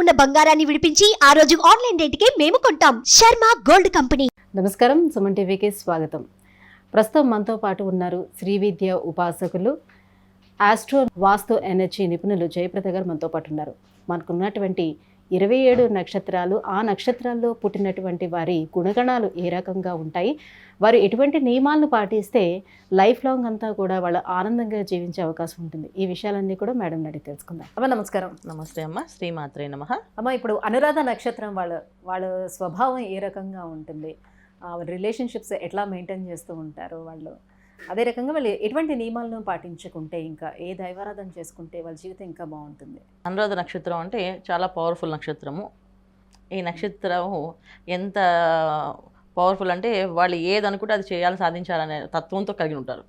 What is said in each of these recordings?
ఉన్న బంగారాన్ని విడిపించి ఆ రోజు ఆన్లైన్ రేటుకే మేము కొంటాం. Sharma gold company. నమస్కారం, సుమన్ టీవీకి స్వాగతం. ప్రస్తుతం మనతో పాటు ఉన్నారు శ్రీ విద్య ఉపాసకులు, ఆస్ట్రో వాస్తు ఎనర్జీ నిపుణులు జయప్రద గారు మనతో పాటు ఉన్నారు. మనకున్నటువంటి 27 నక్షత్రాలు, ఆ నక్షత్రాల్లో పుట్టినటువంటి వారి గుణగణాలు ఏ రకంగా ఉంటాయి, వారు ఎటువంటి నియమాలను పాటిస్తే లైఫ్ లాంగ్ అంతా కూడా వాళ్ళు ఆనందంగా జీవించే అవకాశం ఉంటుంది, ఈ విషయాలన్నీ కూడా మేడం అడిగి తెలుసుకుందాం. అమ్మ నమస్కారం. నమస్తే అమ్మ, శ్రీమాత్రే నమః. అమ్మ, ఇప్పుడు అనురాధ నక్షత్రం వాళ్ళ స్వభావం ఏ రకంగా ఉంటుంది, రిలేషన్షిప్స్ ఎట్లా మెయింటైన్ చేస్తూ ఉంటారు వాళ్ళు, అదే రకంగా వాళ్ళు ఎటువంటి నియమాలను పాటించుకుంటే, ఇంకా ఏ దైవారాధన చేసుకుంటే వాళ్ళ జీవితం ఇంకా బాగుంటుంది? అనురాధ నక్షత్రం అంటే చాలా పవర్ఫుల్ నక్షత్రము. ఈ నక్షత్రము ఎంత పవర్ఫుల్ అంటే వాళ్ళు ఏదనుకుంటే అది చేయాలి, సాధించాలనే తత్వంతో కలిగి ఉంటారు.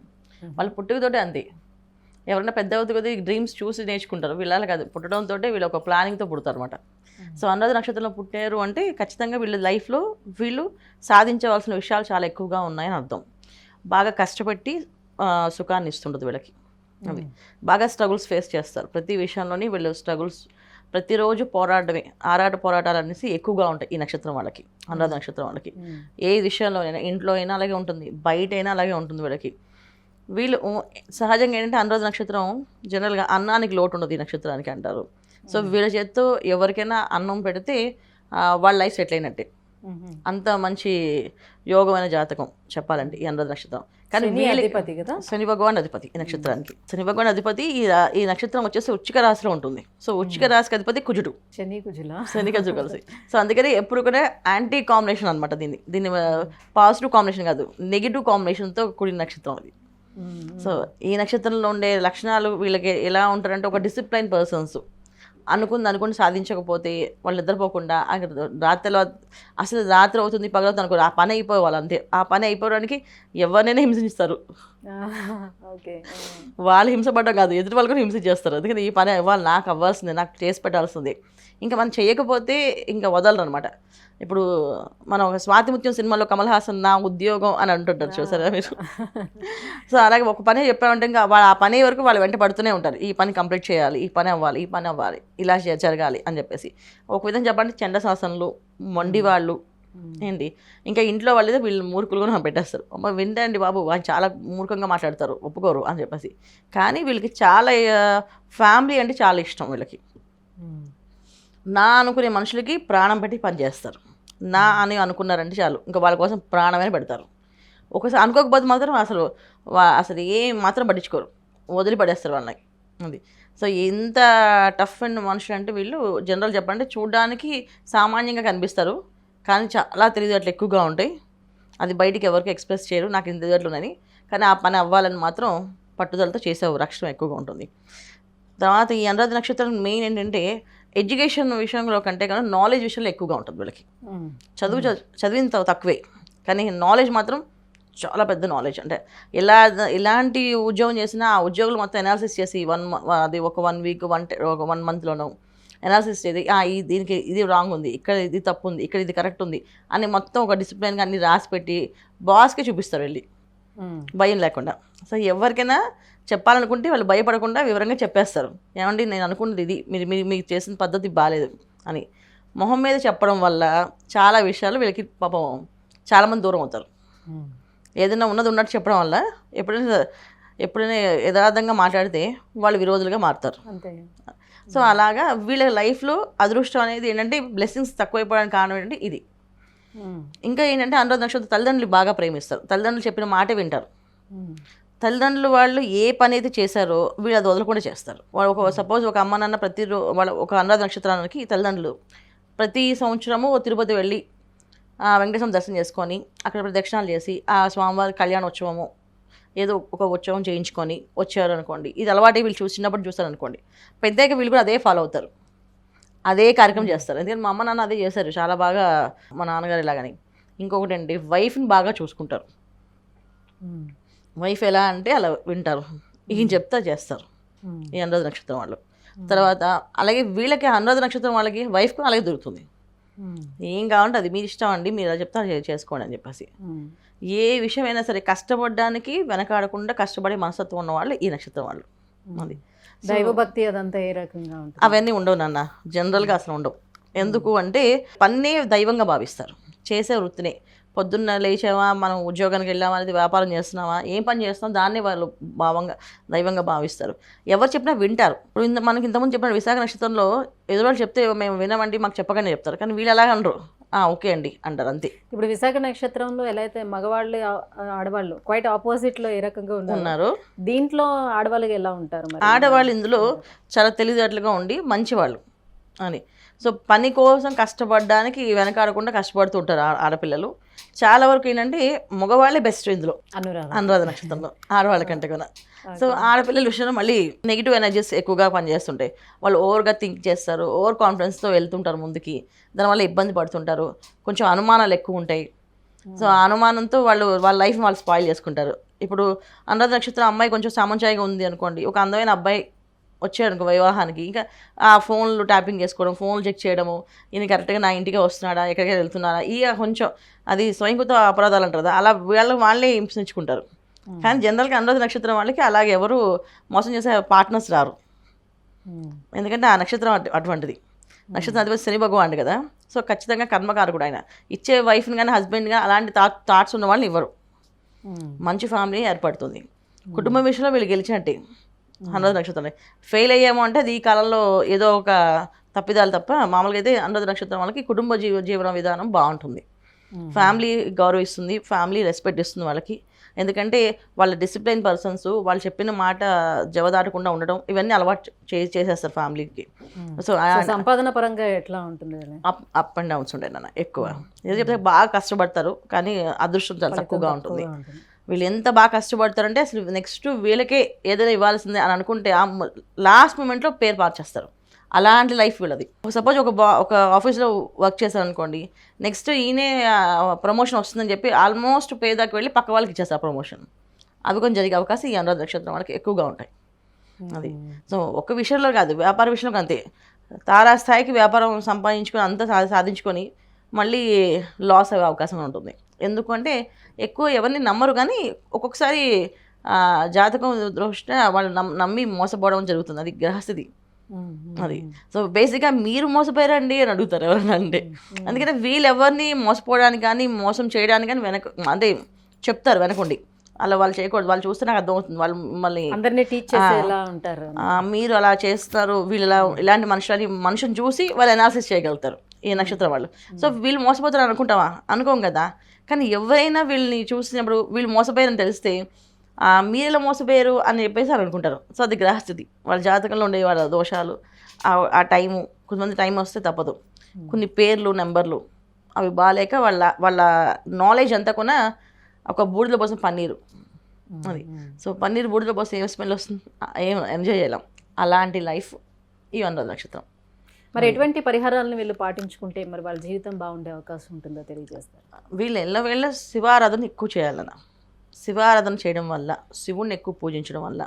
వాళ్ళు పుట్టుకతోటే అంతే. ఎవరైనా పెద్ద అవుతుంది డ్రీమ్స్ చూసి నేర్చుకుంటారు, వీళ్ళ కాదు, పుట్టడంతో వీళ్ళు ఒక ప్లానింగ్తో పుడతారు అనమాట. సో అనురాధ నక్షత్రంలో పుట్టారు అంటే ఖచ్చితంగా వీళ్ళ లైఫ్లో వీళ్ళు సాధించవలసిన విషయాలు చాలా ఎక్కువగా ఉన్నాయని అర్థం. బాగా కష్టపెట్టి సుఖాన్ని ఇస్తుంటుంది వీళ్ళకి. అది బాగా స్ట్రగుల్స్ ఫేస్ చేస్తారు. ప్రతి విషయంలోని వీళ్ళు స్ట్రగుల్స్, ప్రతిరోజు పోరాటమే, పోరాటాలు అనేసి ఎక్కువగా ఉంటాయి ఈ నక్షత్రం వాళ్ళకి, అనురాధ నక్షత్రం వాళ్ళకి. ఏ విషయంలోనైనా, ఇంట్లో అయినా అలాగే ఉంటుంది, బయట అయినా అలాగే ఉంటుంది వీళ్ళకి. వీళ్ళు సహజంగా ఏంటంటే అనురాధ నక్షత్రం జనరల్గా అన్నానికి లోటు ఉండదు ఈ నక్షత్రానికి అంటారు. సో వీళ్ళ చేత్తో ఎవరికైనా అన్నం పెడితే వాళ్ళ లైఫ్ సెటిల్ అయినట్టే. అంత మంచి యోగమైన జాతకం చెప్పాలంటే ఈ అనురాధ నక్షత్రం. కానీ శని భగవాన్ అధిపతి ఈ నక్షత్రానికి. శని భగవాన్ అధిపతి ఈ నక్షత్రం వచ్చేసి వృశ్చిక రాశిలో ఉంటుంది. సో వృశ్చిక రాశికి అధిపతి కుజుడు, శని కుజుడు కలిసి. సో అందుకని ఎప్పుడు కూడా యాంటీ కాంబినేషన్ అనమాట. దీన్ని పాజిటివ్ కాంబినేషన్ కాదు, నెగిటివ్ కాంబినేషన్తో కూడిన నక్షత్రం అది. సో ఈ నక్షత్రంలో ఉండే లక్షణాలు వీళ్ళకి ఎలా ఉంటారంటే, ఒక డిసిప్లైన్ పర్సన్స్, అనుకుని సాధించకపోతే వాళ్ళు నిద్రపోకుండా రాత్రిలో అసలు రాత్రి అవుతుంది పగలవుతుంది అనుకో, ఆ పని అయిపోవాలి అంతే. ఆ పని అయిపోవడానికి ఎవరినైనా హింసించారు. వాళ్ళు హింసపడ్డం కాదు, ఎదుటి వాళ్ళు కూడా హింసించేస్తారు. అందుకని ఈ పని అవ్వాలి, నాకు అవ్వాల్సిందే, నాకు చేసి పెట్టాల్సిందే. ఇంకా మనం చేయకపోతే ఇంకా వదలరు అనమాట. ఇప్పుడు మనం ఒక స్వాతి ముత్యం సినిమాలో కమల్ హాసన్ నా ఉద్యోగం అని అంటుంటారు, చూసారా మీరు? సో అలాగే ఒక పని చెప్పామంటే ఇంకా వాళ్ళు ఆ పని వరకు వాళ్ళు వెంట పడుతూనే ఉంటారు. ఈ పని కంప్లీట్ చేయాలి, ఈ పని అవ్వాలి, ఈ పని అవ్వాలి, ఇలా జరగాలి అని చెప్పేసి. ఒక విధంగా చెప్పాలంటే చెండ శాసనలు, మొండి వాళ్ళు ఏంటి, ఇంకా ఇంట్లో వాళ్ళైతే వీళ్ళు మూర్ఖులుగా పెట్టేస్తారు. అమ్మ వింటండి బాబు, వాళ్ళు చాలా మూర్ఖంగా మాట్లాడతారు, ఒప్పుకోరు అని చెప్పేసి. కానీ వీళ్ళకి చాలా ఫ్యామిలీ అంటే చాలా ఇష్టం వీళ్ళకి. నా అనుకునే మనుషులకి ప్రాణం పెట్టి పనిచేస్తారు. నా అని అనుకున్నారంటే చాలు, ఇంకా వాళ్ళ కోసం ప్రాణమే పెడతారు. ఒకసారి అనుకోకపోతే మాత్రం అసలు ఏం మాత్రం పట్టించుకోరు, వదిలిపడేస్తారు వాళ్ళని. అది. సో ఎంత టఫ్ అండ్ మనుషులు అంటే వీళ్ళు జనరల్ చెప్పాలంటే చూడడానికి సామాన్యంగా కనిపిస్తారు, కానీ చాలా తెలివితేటలు ఎక్కువగా ఉంటాయి. అది బయటికి ఎవరికి ఎక్స్ప్రెస్ చేయరు, నాకు ఇంత తెలివితేటలు ఉన్నాయని. కానీ ఆ పని అవ్వాలని మాత్రం పట్టుదలతో చేసే రక్షణ ఎక్కువగా ఉంటుంది. తర్వాత ఈ అనురాధ నక్షత్రం మెయిన్ ఏంటంటే ఎడ్యుకేషన్ విషయంలో కంటే కానీ నాలెడ్జ్ విషయంలో ఎక్కువగా ఉంటుంది వీళ్ళకి. చదివిన తక్కువే, కానీ నాలెడ్జ్ మాత్రం చాలా పెద్ద నాలెడ్జ్. అంటే ఎలాంటి ఉద్యోగం చేసినా ఆ ఉద్యోగులు మొత్తం ఎనాలిసిస్ చేసి అది ఒక 1 వీక్ 1 మంత్లోనూ ఎనాలిసిస్ చేసి దీనికి ఇది రాంగ్ ఉంది, ఇక్కడ ఇది తప్పు ఉంది, ఇక్కడ ఇది కరెక్ట్ ఉంది అని మొత్తం ఒక డిసిప్లిన్గా అన్ని రాసి పెట్టి బాస్కే చూపిస్తారు వెళ్ళి, భయం లేకుండా. సో ఎవరికైనా చెప్పాలనుకుంటే వాళ్ళు భయపడకుండా వివరంగా చెప్పేస్తారు. ఏమండి నేను అనుకున్నది ఇది, మీరు చేసిన పద్ధతి బాగాలేదు అని మొహం మీద చెప్పడం వల్ల చాలా విషయాలు వీళ్ళకి పాపం చాలామంది దూరం అవుతారు. ఏదైనా ఉన్నది ఉన్నట్టు చెప్పడం వల్ల ఎప్పుడైనా యథార్థంగా మాట్లాడితే వాళ్ళు విరోధులుగా మారుతారు. సో అలాగా వీళ్ళ లైఫ్లో అదృష్టం అనేది ఏంటంటే బ్లెస్సింగ్స్ తక్కువైపోవడానికి కారణం ఏంటంటే ఇది. ఇంకా ఏంటంటే అనురాధ నక్షత్రం తల్లిదండ్రులు బాగా ప్రేమిస్తారు, తల్లిదండ్రులు చెప్పిన మాటే వింటారు. తల్లిదండ్రులు వాళ్ళు ఏ పని అయితే చేశారో వీళ్ళు అది వదలకుండా చేస్తారు. వాళ్ళు సపోజ్ ఒక అమ్మ నాన్న వాళ్ళ ఒక అనురాధ నక్షత్రానికి తల్లిదండ్రులు ప్రతి సంవత్సరము తిరుపతి వెళ్ళి వెంకటేశ్వర దర్శనం చేసుకొని అక్కడ ప్రదక్షిణాలు చేసి ఆ స్వామివారి కళ్యాణోత్సవము ఏదో ఒక ఉత్సవం చేయించుకొని వచ్చారు అనుకోండి, ఇది అలవాటు వీళ్ళు చిన్నప్పుడు చూస్తారు అనుకోండి, పెద్దగా వీళ్ళు కూడా అదే ఫాలో అవుతారు, అదే కార్యక్రమం చేస్తారు. ఎందుకంటే మా అమ్మ నాన్న అదే చేశారు చాలా బాగా, మా నాన్నగారు ఇలాగని. ఇంకొకటి అండి, వైఫ్ని బాగా చూసుకుంటారు. వైఫ్ ఎలా అంటే అలా వింటారు, ఈయన చెప్తా చేస్తారు ఈ అనురాధ నక్షత్రం వాళ్ళు. తర్వాత అలాగే వీళ్ళకి అనురాధ నక్షత్రం వాళ్ళకి వైఫ్కి అలాగే దొరుకుతుంది. ఏం కావాలంటే అది మీరు ఇష్టం అండి, మీరు అలా చెప్తా చేసుకోండి అని చెప్పేసి. ఏ విషయమైనా సరే కష్టపడడానికి వెనకాడకుండా కష్టపడే మనస్తత్వం ఉన్న వాళ్ళు ఈ నక్షత్రం వాళ్ళు. అది దైవభక్తి అదంతా ఏ రకంగా ఉంటుంది? అవన్నీ ఉండవు నాన్న, జనరల్గా అసలు ఉండవు. ఎందుకు అంటే పన్నే దైవంగా భావిస్తారు, చేసే వృత్తినే. పొద్దున్న లేచామా, మనం ఉద్యోగానికి వెళ్ళామా, అనేది వ్యాపారం చేస్తున్నామా, ఏం పని చేస్తున్నాం, దాన్ని వాళ్ళు దైవంగా భావిస్తారు. ఎవరు చెప్పినా వింటారు. ఇప్పుడు మనకి ఇంతకుముందు చెప్పిన విశాఖ నక్షత్రంలో ఎదురువాళ్ళు చెప్తే మేము వినమండి, మాకు చెప్పగానే చెప్తారు. కానీ వీళ్ళు ఎలాగ అనరు, ఓకే అండి అంటారు, అంతే. ఇప్పుడు విశాఖ నక్షత్రంలో ఎలా అయితే మగవాళ్ళు ఆడవాళ్ళు క్వైట్ ఆపోజిట్లో ఏ రకంగా ఉన్నారు, దీంట్లో ఆడవాళ్ళకి ఎలా ఉంటారు? ఆడవాళ్ళు ఇందులో చాలా తెలివితేటలుగా ఉండి మంచివాళ్ళు అని. సో పని కోసం కష్టపడడానికి వెనకాడకుండా కష్టపడుతూ ఉంటారు ఆడపిల్లలు. చాలా వరకు ఏంటంటే మగవాళ్ళే బెస్ట్ ఇందులో, అనురాధ నక్షత్రంలో ఆడవాళ్ళ కంటే కూడా. సో ఆడపిల్లల విషయంలో మళ్ళీ నెగిటివ్ ఎనర్జీస్ ఎక్కువగా పనిచేస్తుంటాయి. వాళ్ళు ఓవర్గా థింక్ చేస్తారు, ఓవర్ కాన్ఫిడెన్స్తో వెళ్తుంటారు ముందుకి, దానివల్ల ఇబ్బంది పడుతుంటారు, కొంచెం అనుమానాలు ఎక్కువ ఉంటాయి. సో ఆ అనుమానంతో వాళ్ళ లైఫ్ వాళ్ళు స్పాయిల్ చేసుకుంటారు. ఇప్పుడు అనురాధ నక్షత్రం అమ్మాయి కొంచెం సామంచాయిగా ఉంది అనుకోండి, ఒక అందమైన అబ్బాయి వచ్చాడు అనుకో వివాహానికి, ఇంకా ఆ ఫోన్లు ట్యాపింగ్ చేసుకోవడం, ఫోన్లు చెక్ చేయడము, ఈయన కరెక్ట్గా నా ఇంటికి వస్తున్నాడా, ఎక్కడికి వెళ్తున్నాడా, ఇక కొంచెం అది స్వయంకృత అపరాధాలు అంటారు కదా, అలా వాళ్ళే హింసించుకుంటారు. కానీ జనరల్గా అనురాధ నక్షత్రం వాళ్ళకి అలాగే ఎవరు మోసం చేసే పార్ట్నర్స్ రారు. ఎందుకంటే ఆ నక్షత్రం అటువంటిది. నక్షత్రం అధిపతి శని భగవానుడు కదా, సో ఖచ్చితంగా కర్మకారకుడు ఆయన. ఇచ్చే వైఫ్ని కానీ హస్బెండ్గా అలాంటి థాట్స్ ఉన్న వాళ్ళని ఇవ్వరు. మంచి ఫ్యామిలీ ఏర్పడుతుంది. కుటుంబం విషయంలో వీళ్ళు గెలిచినట్టే. అనురాధ నక్షత్రం ఫెయిల్ అయ్యాము అంటే అది ఈ కాలంలో ఏదో ఒక తప్పిదాలు తప్ప, మామూలుగా అయితే అనురాధ నక్షత్రం వాళ్ళకి కుటుంబ జీవన విధానం బాగుంటుంది. ఫ్యామిలీ గౌరవిస్తుంది, ఫ్యామిలీ రెస్పెక్ట్ ఇస్తుంది వాళ్ళకి. ఎందుకంటే వాళ్ళ డిసిప్లైన్ పర్సన్స్, వాళ్ళు చెప్పిన మాట జవదాటకుండా ఉండడం, ఇవన్నీ అలవాటు చేసేస్తారు ఫ్యామిలీకి. సో సంపాదన పరంగా ఎట్లా ఉంటుంది? అప్ అండ్ డౌన్స్ ఉంటాయి నాన్న ఎక్కువ. ఏదో చెప్తే బాగా కష్టపడతారు, కానీ అదృష్టం చాలా తక్కువగా ఉంటుంది. వీళ్ళు ఎంత బాగా కష్టపడతారంటే అసలు నెక్స్ట్ వీళ్ళకే ఏదైనా ఇవ్వాల్సిందే అని అనుకుంటే ఆ లాస్ట్ మూమెంట్లో పేరు మార్చేస్తారు. అలాంటి లైఫ్ వీళ్ళది. సపోజ్ ఒక ఆఫీస్లో వర్క్ చేశారు అనుకోండి, నెక్స్ట్ ఈయనే ప్రమోషన్ వస్తుందని చెప్పి ఆల్మోస్ట్ పేదాకి వెళ్ళి పక్క వాళ్ళకి ఇచ్చేస్తారు ప్రమోషన్. అవి కొంచెం జరిగే అవకాశం ఈ అనురాధ నక్షత్రం వాళ్ళకి ఎక్కువగా ఉంటాయి. అది సో ఒక్క విషయంలో కాదు, వ్యాపార విషయంలో అంతే. తారాస్థాయికి వ్యాపారం సంపాదించుకొని అంతా సాధించుకొని మళ్ళీ లాస్ అయ్యే అవకాశం ఉంటుంది. ఎందుకంటే ఎక్కువ ఎవరిని నమ్మరు, కానీ ఒక్కొక్కసారి జాతకం దృష్ట్యా వాళ్ళు నమ్మి మోసపోవడం జరుగుతుంది. అది గ్రహస్థితి అది. సో బేసిక్గా మీరు మోసపోయారండి అని అడుగుతారు ఎవరైనా అంటే. అందుకని వీళ్ళు ఎవరిని మోసపోవడానికి కానీ మోసం చేయడానికి కానీ అంటే చెప్తారు వెనకుండి, అలా వాళ్ళు చేయకూడదు. వాళ్ళు చూస్తే నాకు అర్థమవుతుంది, వాళ్ళు మిమ్మల్ని అందరినీ టీచ్ చేసేలా ఉంటారు. మీరు అలా చేస్తారు, వీళ్ళు ఇలాంటి మనుషుని చూసి వాళ్ళు అనాలిసిస్ చేయగలుగుతారు ఈ నక్షత్రం వాళ్ళు. సో వీళ్ళు మోసపోతారు అనుకుంటావా? అనుకోం కదా. కానీ ఎవరైనా వీళ్ళని చూసినప్పుడు వీళ్ళు మోసపోయారని తెలిస్తే మీరెలా మోసపోయారు అని చెప్పేసి అని అనుకుంటారు. సో అది గ్రహస్థితి, వాళ్ళ జాతకంలో ఉండే వాళ్ళ దోషాలు, ఆ టైము. కొంతమంది టైం వస్తే తప్పదు, కొన్ని పేర్లు నెంబర్లు అవి బాగాలేక వాళ్ళ నాలెడ్జ్ అంతా కూడా ఒక బూడిదలో పోసిన పన్నీరు అది. సో పన్నీరు బూడిదలో పోస్తే ఏం స్మెల్ వస్తుంది, ఏం ఎంజాయ్ చేయలేం. అలాంటి లైఫ్ ఈ అనురాధ నక్షత్రం. మరి ఎటువంటి పరిహారాలను వీళ్ళు పాటించుకుంటే మరి వాళ్ళ జీవితం బాగుండే అవకాశం ఉంటుందో తెలియజేస్తారు. వీళ్ళు ఎల్లవేళ శివారాధన ఎక్కువ చేయాలన్న. శివారాధన చేయడం వల్ల, శివుణ్ణి ఎక్కువ పూజించడం వల్ల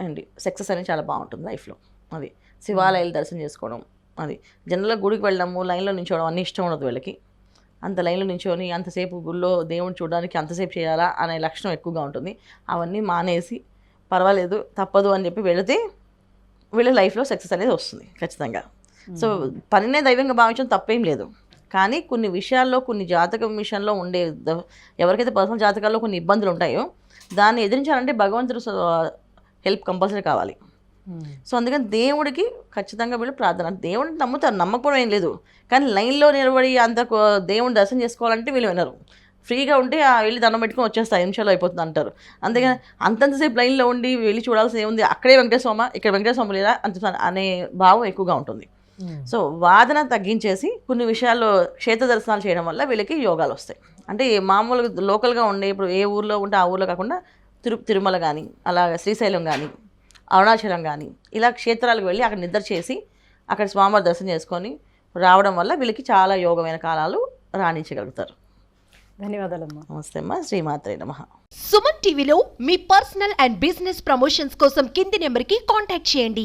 అండి సక్సెస్ అనేది చాలా బాగుంటుంది లైఫ్లో. అది శివాలయాలు దర్శనం చేసుకోవడం, అది జనరల్గా గుడికి వెళ్ళడము, లైన్లో నించోవడం అన్నీ ఇష్టం ఉండదు వీళ్ళకి. అంత లైన్లో నించోని అంతసేపు గుళ్ళో దేవుడిని చూడడానికి అంతసేపు చేయాలా అనే లక్షణం ఎక్కువగా ఉంటుంది. అవన్నీ మానేసి పర్వాలేదు తప్పదు అని చెప్పి వెళితే వీళ్ళ లైఫ్లో సక్సెస్ అనేది వస్తుంది ఖచ్చితంగా. సో పనినే దైవంగా భావించడం తప్పేం లేదు, కానీ కొన్ని విషయాల్లో, కొన్ని జాతకం విషయంలో ఉండే ఎవరికైతే పర్సనల్ జాతకాల్లో కొన్ని ఇబ్బందులు ఉంటాయో దాన్ని ఎదిరించాలంటే భగవంతుడు హెల్ప్ కంపల్సరీ కావాలి. సో అందుకని దేవుడికి ఖచ్చితంగా వీళ్ళు ప్రార్థన, దేవుడిని నమ్ముతారు, నమ్మకపోవడం ఏం లేదు. కానీ లైన్లో నిలబడి అంత దేవుడిని దర్శనం చేసుకోవాలంటే వీళ్ళు వినరు. ఫ్రీగా ఉంటే వెళ్ళి దండం పెట్టుకొని వచ్చేస్తారు, 5 నిమిషాలు అయిపోతుంది అంటారు. అంతేగాని అంతంతసేపు లైన్లో ఉండి వెళ్ళి చూడాల్సి ఏముంది, అక్కడే వెంకటేశ్వర ఇక్కడ వెంకటేశ్వర లేదా అంత అనే భావం ఎక్కువగా ఉంటుంది. సో వాదన తగ్గించేసి కొన్ని విషయాల్లో క్షేత్ర దర్శనాలు చేయడం వల్ల వీళ్ళకి యోగాలు వస్తాయి. అంటే మామూలుగా లోకల్గా ఉండే ఇప్పుడు ఏ ఊర్లో ఉంటే ఆ ఊర్లో కాకుండా తిరుమల కానీ, అలాగే శ్రీశైలం కానీ, అరుణాచలం కానీ ఇలా క్షేత్రాలకు వెళ్ళి అక్కడ నిద్ర చేసి అక్కడ స్వామివారి దర్శనం చేసుకొని రావడం వల్ల వీళ్ళకి చాలా యోగమైన కాలాలు రాణించగలుగుతారు. ధన్యవాదాలమ్మా. నమస్తే అమ్మా. శ్రీమాత్రే నమః. సుమన్ టీవీలో మీ పర్సనల్ అండ్ బిజినెస్ ప్రమోషన్స్ కోసం కింది నెంబర్కి కాంటాక్ట్ చేయండి.